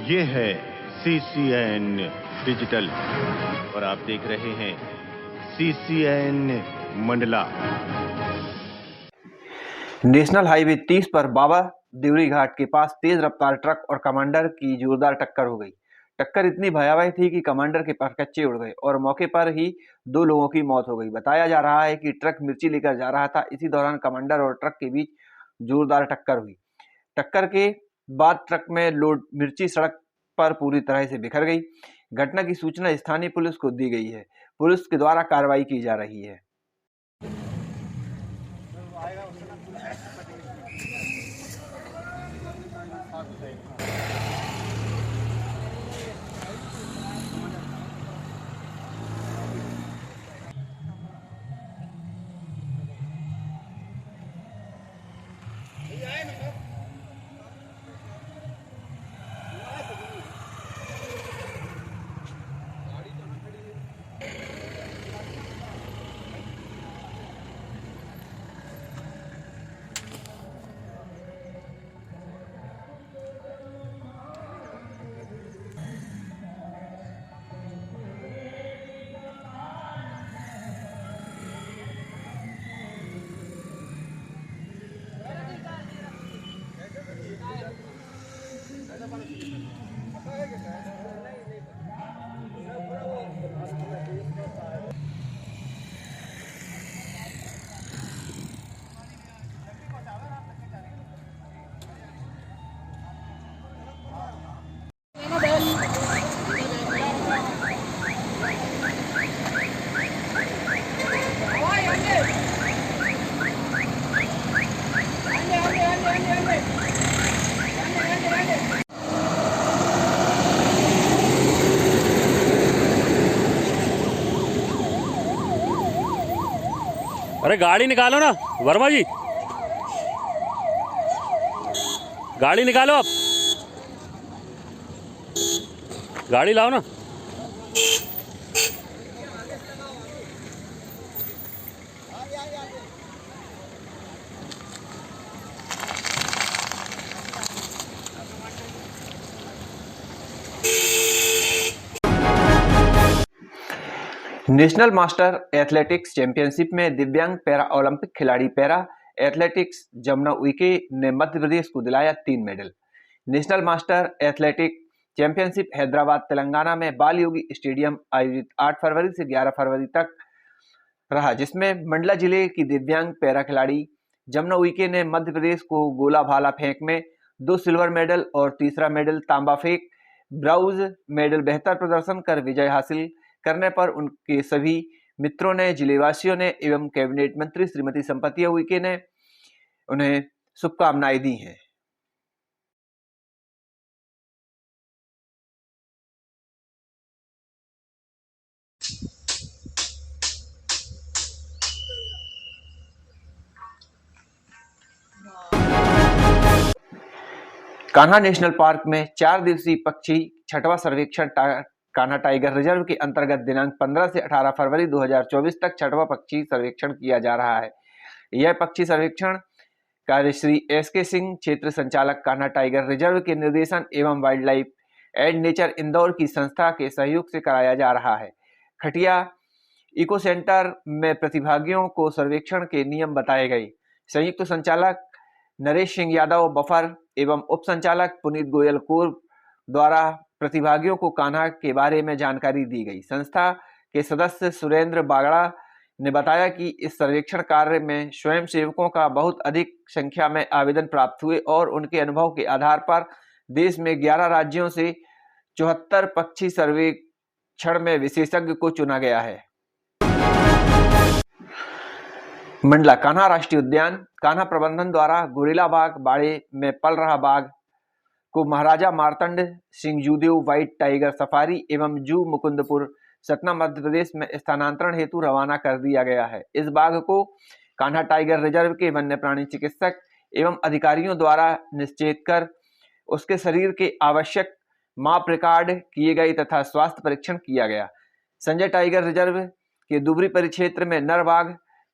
ये है CCN digital और आप देख रहे हैं CCN मंडला। नेशनल हाईवे 30 पर बाबा देवरी घाट के पास तेज रफ्तार ट्रक और कमांडर की जोरदार टक्कर हो गई। टक्कर इतनी भयावह थी कि कमांडर के परकच्चे उड़ गए और मौके पर ही 2 लोगों की मौत हो गई। बताया जा रहा है कि ट्रक मिर्ची लेकर जा रहा था। इसी दौरान कमांडर और ट्रक के बीच जोरदार टक्कर हुई। टक्कर के बाद ट्रक में लोड मिर्ची सड़क पर पूरी तरह से बिखर गई। घटना की सूचना स्थानीय पुलिस को दी गई है। पुलिस के द्वारा कार्रवाई की जा रही है। अरे गाड़ी निकालो ना वर्मा जी, गाड़ी निकालो आप, गाड़ी लाओ ना। नेशनल मास्टर एथलेटिक्स चैंपियनशिप में दिव्यांग पैरा ओलंपिक खिलाड़ी पैरा एथलेटिक्स जमुना उइके ने मध्य प्रदेश को दिलाया 3 medal. National master athletic championship Hyderabad Telangana में बाल योगी स्टेडियम आयोजित 8 फरवरी से 11 फरवरी तक रहा, जिसमें मंडला जिले की दिव्यांग पैरा खिलाड़ी जमुना उइके ने मध्य प्रदेश को गोला भाला फेंक में 2 सिल्वर मेडल और तीसरा मेडल तांबा फेंक ब्राउज मेडल बेहतर प्रदर्शन कर विजय हासिल करने पर उनके सभी मित्रों ने, जिलेवासियों ने एवं कैबिनेट मंत्री श्रीमती संपतिया उइके ने उन्हें शुभकामनाएं दी हैं। कान्हा नेशनल पार्क में 4 दिवसीय पक्षी छठवां सर्वेक्षण कान्हा टाइगर रिजर्व के अंतर्गत दिनांक 15 से 18 फरवरी 2024 तक छठवां पक्षी सर्वेक्षण किया जा रहा है। यह पक्षी सर्वेक्षण कार्य श्री SK सिंह, क्षेत्र संचालक कान्हा टाइगर रिजर्व के निर्देशन एवं wild life and nature Indore की संस्था के सहयोग से कराया जा रहा है। खटिया इको सेंटर में प्रतिभागियों को सर्वेक्षण के नियम बताए गए। संयुक्त संचालक नरेश सिंह यादव बफर एवं उप संचालक पुनीत गोयल कोर द्वारा प्रतिभागियों को कान्हा के बारे में जानकारी दी गई। संस्था के सदस्य सुरेंद्र बागड़ा ने बताया कि इस सर्वेक्षण कार्य में स्वयंसेवकों का बहुत अधिक संख्या में आवेदन प्राप्त हुए और उनके अनुभव के आधार पर देश में 11 राज्यों से 74 पक्षी सर्वेक्षण में विशेषज्ञ को चुना गया है। मंडला कान्हा राष्ट्रीय उद्यान कान्हा प्रबंधन द्वारा गोरिल्ला बाघ बाड़े में पल रहा बाघ को Maharaja Martand Singh Judeo white tiger safari एवं जू मुकुंदपुर सतना मध्य प्रदेश में स्थानांतरण हेतु रवाना कर दिया गया है। इस बाघ को कान्हा टाइगर रिजर्व के वन्य प्राणी चिकित्सक एवं अधिकारियों द्वारा निश्चित कर उसके शरीर के आवश्यक माप रिकॉर्ड किए गए तथा स्वास्थ्य परीक्षण किया गया। संजय टाइगर रिजर्व के दुबरी परिक्षेत्र में नर बाघ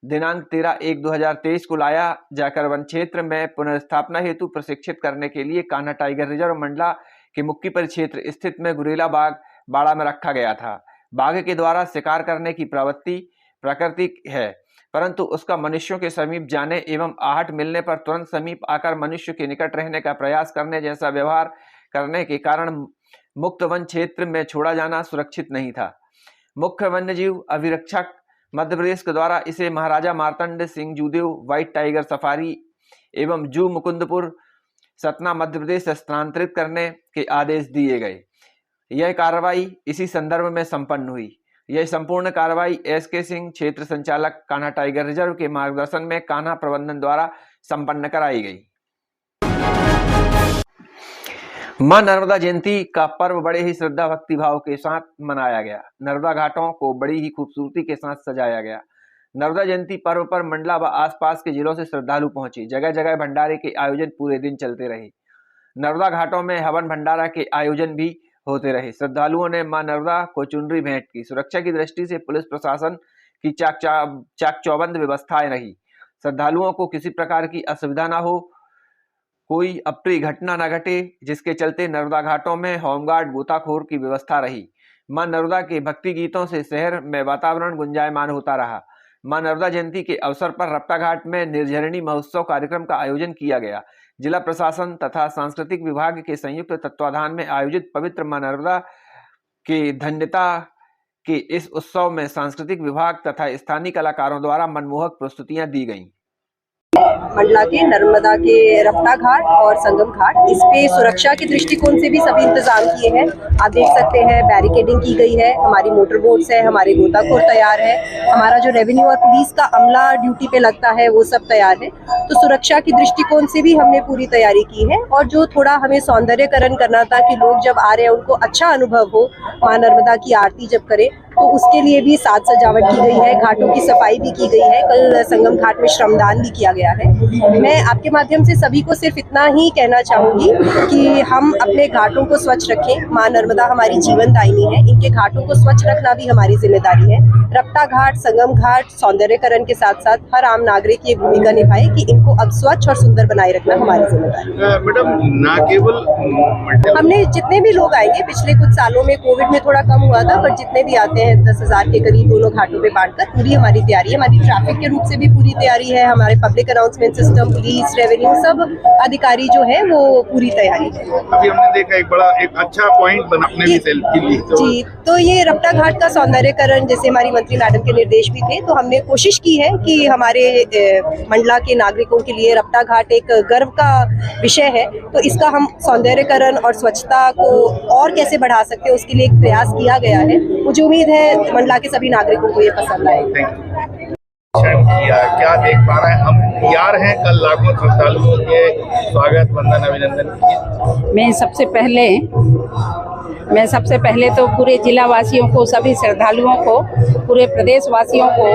दिनांक 13/1/2023 को लाया जाकर वन क्षेत्र में पुनर्स्थापना हेतु प्रशिक्षित करने के लिए कान्हा टाइगर रिजर्व मंडला के मुक्की परिक्षेत्र स्थित में गुरेला बाघ बाड़ा में रखा गया था। बाघ के द्वारा शिकार करने की प्रवृत्ति प्राकृतिक है, परंतु उसका मनुष्यों के समीप जाने एवं आहट मिलने पर तुरंत समीप आकर मनुष्य के निकट रहने का प्रयास करने जैसा व्यवहार करने के कारण मुक्त वन क्षेत्र में छोड़ा जाना सुरक्षित नहीं था। मुख्य वन्यजीव अभिरक्षक मध्य प्रदेश के द्वारा इसे Maharaja Martand Singh Judeo white tiger safari एवं जू मुकुंदपुर सतना मध्य प्रदेश स्थानांतरित करने के आदेश दिए गए। यह कार्रवाई इसी संदर्भ में संपन्न हुई। यह संपूर्ण कार्रवाई एसके सिंह क्षेत्र संचालक कान्हा टाइगर रिजर्व के मार्गदर्शन में कान्हा प्रबंधन द्वारा संपन्न कराई गई। मां नर्मदा जयंती का पर्व बड़े ही श्रद्धा भक्ति भाव के साथ मनाया गया। नर्मदा घाटों को बड़ी ही खूबसूरती के साथ सजाया गया। नर्मदा जयंती पर्व पर मंडला व आसपास के जिलों से श्रद्धालु पहुंचे। जगह जगह भंडारे के आयोजन पूरे दिन चलते रहे। नर्मदा घाटों में हवन भंडारा के आयोजन भी होते रहे। श्रद्धालुओं ने मां नर्मदा को चुनरी भेंट की। सुरक्षा की दृष्टि से पुलिस प्रशासन की चाक चौबंद व्यवस्थाएं रही। श्रद्धालुओं को किसी प्रकार की असुविधा न हो, कोई अप्रिय घटना न घटे, जिसके चलते नर्मदा घाटों में होमगार्ड गोताखोर की व्यवस्था रही। मां नर्मदा के भक्ति गीतों से शहर में वातावरण गुंजायमान होता रहा। मां नर्मदा जयंती के अवसर पर रपटा घाट में निर्झरिणी महोत्सव कार्यक्रम का आयोजन किया गया। जिला प्रशासन तथा सांस्कृतिक विभाग के संयुक्त तत्वाधान में आयोजित पवित्र मां नर्मदा के धन्यता के इस उत्सव में सांस्कृतिक विभाग तथा स्थानीय कलाकारों द्वारा मनमोहक प्रस्तुतियां दी गईं। मंडला के नर्मदा के रपटा घाट और संगम घाट, इस पे सुरक्षा के दृष्टिकोण से भी सभी इंतजाम किए हैं। आप देख सकते हैं बैरिकेडिंग की गई है, हमारी मोटर बोट्स है, हमारे गोताखोर तैयार है, हमारा जो रेवेन्यू और पुलिस का अमला ड्यूटी पे लगता है वो सब तैयार है। तो सुरक्षा के दृष्टिकोण से भी हमने पूरी तैयारी की है। और जो थोड़ा हमें सौंदर्यकरण करना था कि लोग जब आ रहे हैं उनको अच्छा अनुभव हो, मां नर्मदा की आरती जब करें, तो उसके लिए भी साज सजावट की गई है। घाटों की सफाई भी की गई है। कल संगम घाट में श्रमदान भी किया गया है। मैं आपके माध्यम से सभी को सिर्फ इतना ही कहना चाहूंगी कि हम अपने घाटों को स्वच्छ रखें। मां नर्मदा हमारी जीवन दायिनी है, इनके घाटों को स्वच्छ रखना भी हमारी जिम्मेदारी है। रपटा घाट, संगम घाट सौंदर्यकरण के साथ साथ हर आम नागरिक ये भूमिका निभाए कि इनको अब स्वच्छ और सुंदर बनाए रखना हमारी जिम्मेदारी है। मैडम, ना केवल हमने जितने भी लोग आएंगे, पिछले कुछ सालों में कोविड में थोड़ा कम हुआ था, पर जितने भी आते हैं 10,000 के करीब दोनों घाटों पे बांटकर पूरी हमारी तैयारी है। हमारी ट्रैफिक के रूप से भी पूरी तैयारी है। हमारे public announcement system, police, revenue, सब अधिकारी जो है वो पूरी तैयारी है। अभी हमने देखा एक अच्छा पॉइंट बनाने भी सेल्फी ली जी, तो ये रपटा घाट का सौंदर्यकरण, जैसे हमारी मंत्री मैडम के निर्देश भी थे, तो हमने कोशिश की है कि हमारे मंडला के नागरिकों के लिए रपटा घाट एक गर्व का विषय है। तो इसका हम सौंदर्यकरण और स्वच्छता को और कैसे बढ़ा सकते हैं, उसके लिए एक प्रयास किया गया है। मुझे उम्मीद है मंडला के सभी नागरिकों को ये पसंद आएगा। क्या देख पा रहे हैं हम? तैयार हैं कल लाखों श्रद्धालुओं के स्वागत, वंदन, अभिनंदन की। मैं सबसे पहले तो पूरे जिला वासियों को, सभी श्रद्धालुओं को, पूरे प्रदेश वासियों को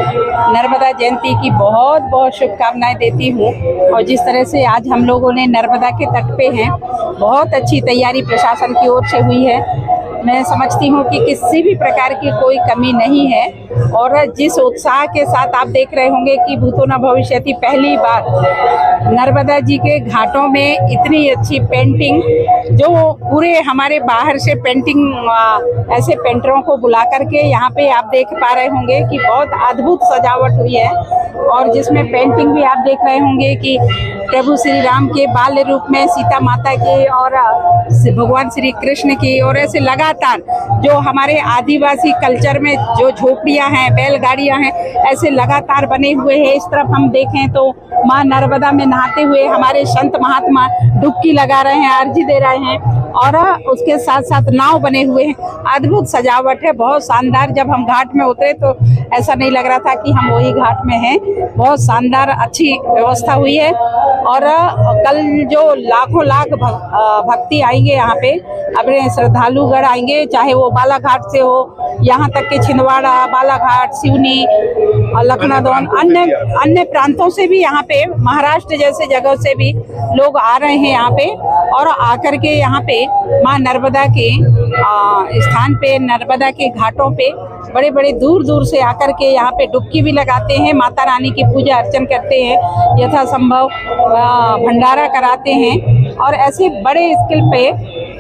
नर्मदा जयंती की बहुत बहुत शुभकामनाएं देती हूँ। और जिस तरह से आज हम लोगों ने नर्मदा के तट पे हैं, बहुत अच्छी तैयारी प्रशासन की ओर से हुई है। मैं समझती हूँ कि किसी भी प्रकार की कोई कमी नहीं है। और जिस उत्साह के साथ आप देख रहे होंगे कि भूतो न भविष्यति, पहली बार नर्मदा जी के घाटों में इतनी अच्छी पेंटिंग, जो पूरे हमारे बाहर से पेंटिंग ऐसे पेंटरों को बुला करके यहाँ पे आप देख पा रहे होंगे कि बहुत अद्भुत सजावट हुई है। और जिसमें पेंटिंग भी आप देख रहे होंगे कि प्रभु श्री राम के बाल्य रूप में, सीता माता के और भगवान श्री कृष्ण की, और ऐसे लगातार जो हमारे आदिवासी कल्चर में जो झोपड़ियां हैं, बैलगाड़ियां हैं, ऐसे लगातार बने हुए हैं। इस तरफ हम देखें तो मां नर्मदा में नहाते हुए हमारे संत महात्मा डुबकी लगा रहे हैं, अर्जी दे रहे हैं, और उसके साथ साथ नाव बने हुए हैं। अद्भुत सजावट है, बहुत शानदार। जब हम घाट में उतरे तो ऐसा नहीं लग रहा था कि हम वही घाट में हैं। बहुत शानदार अच्छी व्यवस्था हुई है। और कल जो लाखों लाख भक्ति आएंगे यहाँ पे, अपने श्रद्धालुगढ़ आएंगे, चाहे वो बालाघाट से हो, यहाँ तक के छिंदवाड़ा, बालाघाट, सिवनी, लखनऊ, अन्य प्रांतों से भी यहाँ पे, महाराष्ट्र जैसे जगह से भी लोग आ रहे हैं यहाँ पे। और आकर के यहाँ पे माँ नर्मदा के स्थान पे, नर्मदा के घाटों पे बड़े बड़े दूर दूर से आकर के यहाँ पे डुबकी भी लगाते हैं, माता रानी की पूजा अर्चन करते हैं, यथासंभव भंडारा कराते हैं। और ऐसे बड़े स्केल पे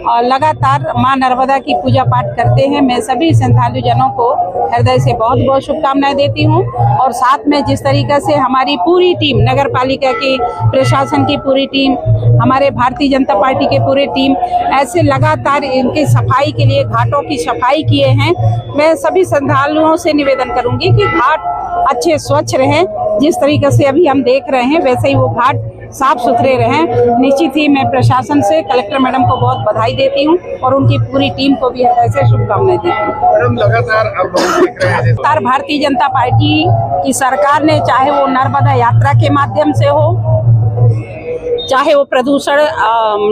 और लगातार माँ नर्मदा की पूजा पाठ करते हैं। मैं सभी श्रद्धालु जनों को हृदय से बहुत बहुत शुभकामनाएं देती हूँ। और साथ में जिस तरीके से हमारी पूरी टीम, नगर पालिका की प्रशासन की पूरी टीम, हमारे भारतीय जनता पार्टी के पूरे टीम ऐसे लगातार इनकी सफाई के लिए घाटों की सफाई किए हैं। मैं सभी श्रद्धालुओं से निवेदन करूंगी कि घाट अच्छे स्वच्छ रहें, जिस तरीके से अभी हम देख रहे हैं वैसे ही वो घाट साफ सुथरे रहें। निश्चित ही मैं प्रशासन से, कलेक्टर मैडम को बहुत बधाई देती हूं और उनकी पूरी टीम को भी हृदय से शुभकामनाएं देती हूं। मैडम लगातार अब हम देख रहे हैं भारतीय जनता पार्टी की सरकार ने, चाहे वो नर्मदा यात्रा के माध्यम से हो, चाहे वो प्रदूषण,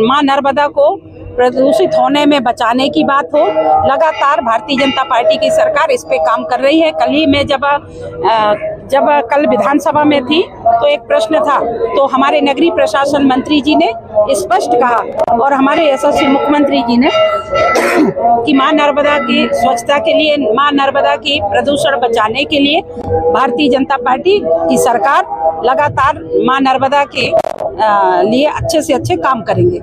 माँ नर्मदा को प्रदूषित होने में बचाने की बात हो, लगातार भारतीय जनता पार्टी की सरकार इस पे काम कर रही है। कल ही मैं जब कल विधानसभा में थी तो एक प्रश्न था, तो हमारे नगरीय प्रशासन मंत्री जी ने स्पष्ट कहा और हमारे यशस्वी मुख्यमंत्री जी ने कि माँ नर्मदा की स्वच्छता के लिए, माँ नर्मदा की प्रदूषण बचाने के लिए भारतीय जनता पार्टी की सरकार लगातार माँ नर्मदा के लिए अच्छे से अच्छे काम करेंगे।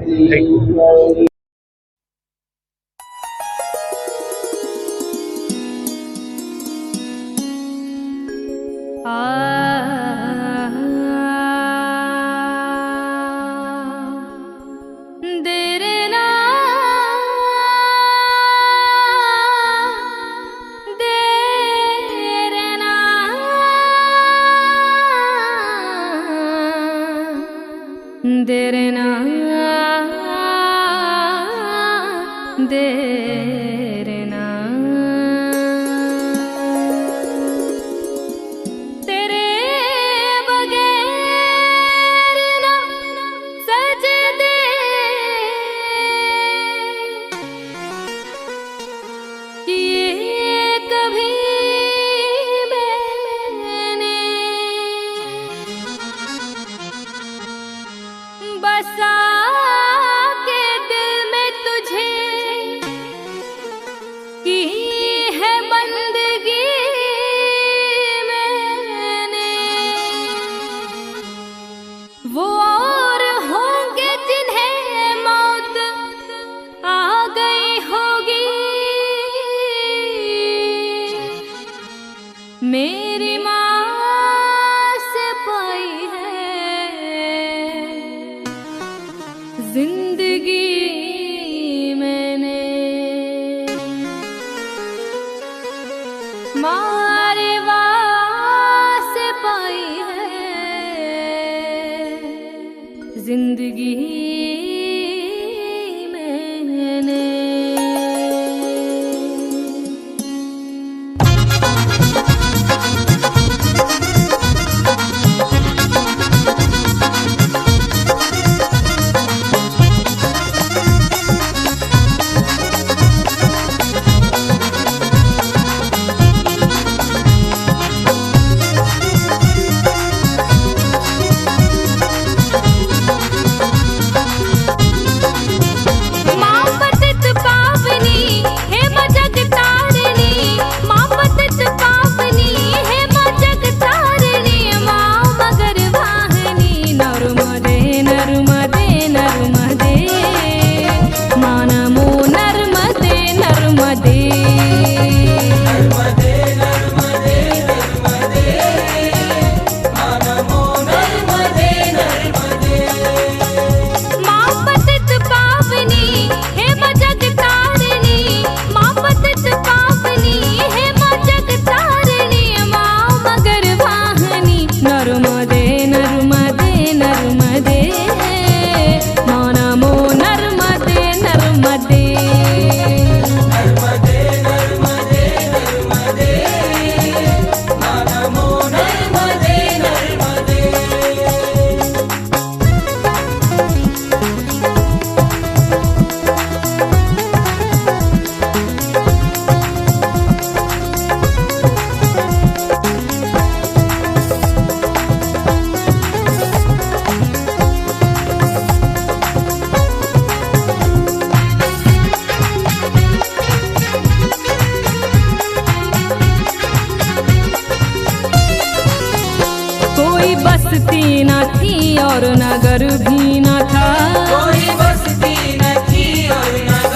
मेरी माँ से पाई है जिंदगी मैंने, मारे वाँ से पाई है जिंदगी बस्ती न थी और नगर भी न था, कोई बस्ती न थी और नगर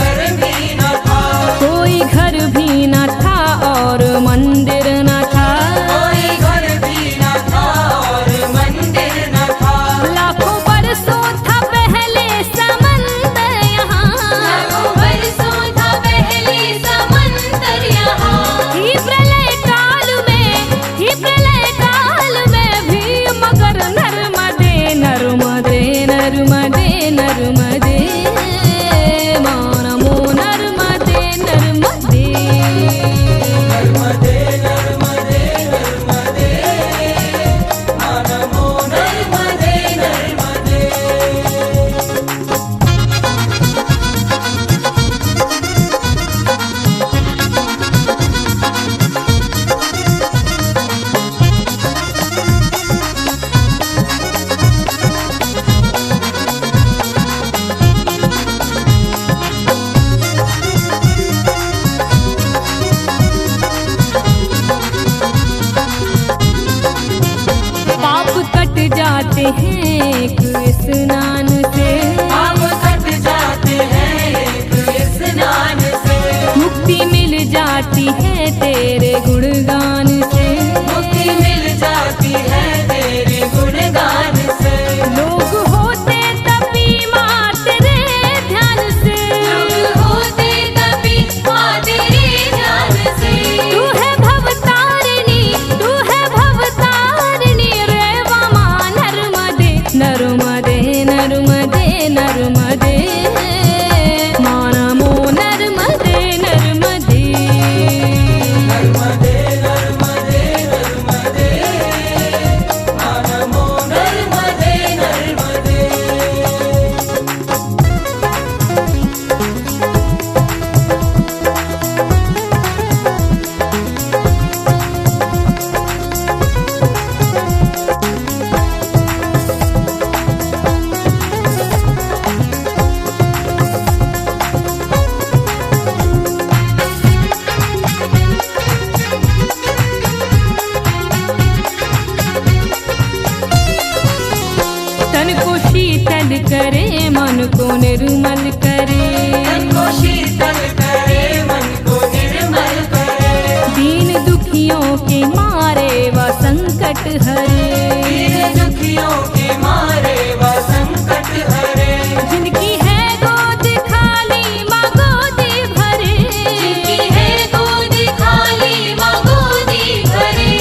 निर्मल करे, तन को शीतल करे, मन को निर्मल करे। दीन दुखियों के मारे व संकट हरे, दीन दुखियों के मारे व संकट हरे। जिनकी है गोद खाली माँ गोदी भरे, जिनकी है गोद खाली माँ गोदी भरे।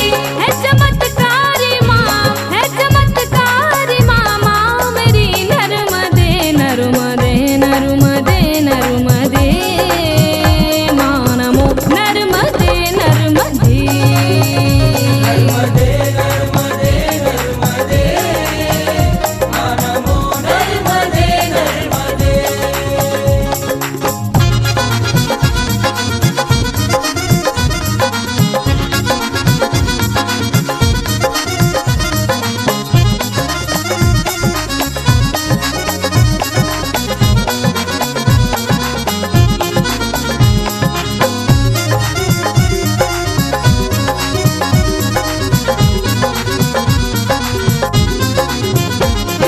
है चमत्कारी माँ, है चमत्कारी माँ, माँ मेरी नर्मदे नर्मदे नर्मदे नर्मदे, माँ नमो नर्मदे नर्मदे। नर्मदे नर्मदे नर्मदे, माँ नमो नर्मदे नर्मदे।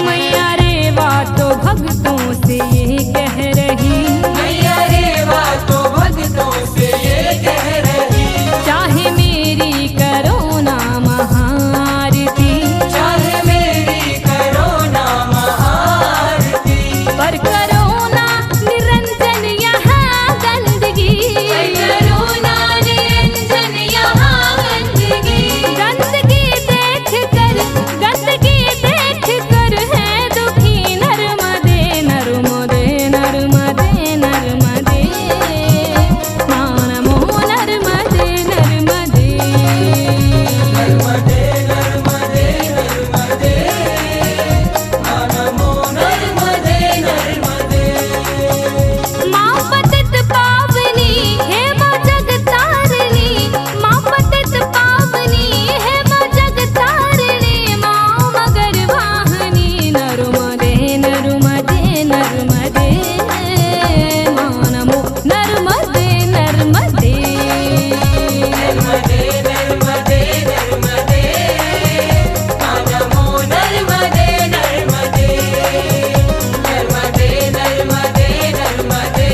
मैया रे बातों भक्तों से ये कह रही, मैया रे बातों भक्तों से ये कह रही। चाहे मेरी करो ना महाआरती, चाहे मेरी करो ना महाआरती। पर करो ना निरंजन यहाँ गंदगी, करो ना निरंजन यहाँ गंदगी। गंदगी देख कर है दुखी नर्मदे नर्मदे नर्मदे नर्मदे, माँ नमो नर्मदे नर्मदे। नर्मदे नर्मदे नर्मदे, माँ नमो नर्मदे नर्मदे। माँ पतित पावनी है वो जगतारिणी, माँ पतित पावनी है वो जगतारिणी, माँ मगर वाहनी नर्मदे नर्मदे नर्मदे, माँ नमो नर्मदे नर्मदे। नर्मदे नर्मदे नर्मदे, माँ नमो नर्मदे नर्मदे। नर्मदे नर्मदे नर्मदे,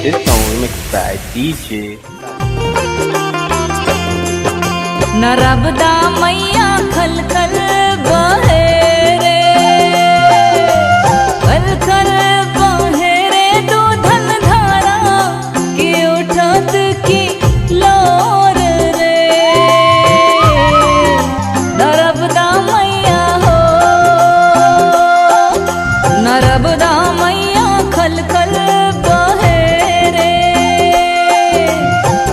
This song remixed by DJ. Narmada मैया खल खल बहे रे, खल खल बहे रे, दूधन धारा की उठत की लोर रे। नर्मदा मैया हो, नर्मदा मैया खल खल बहे रे,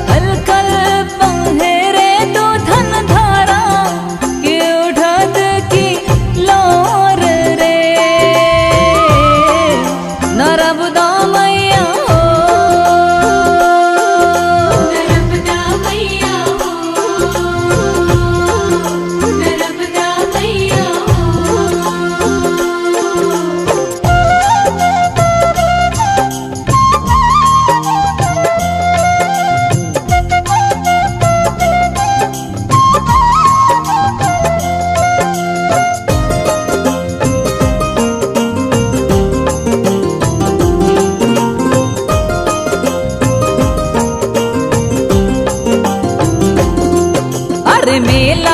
खल खल बहे रे, दूधन धारा की उठत की लोर रे। नर्मदा मैया हो, नर्मदा मैया हो, नर्मदा मैया अरे मेला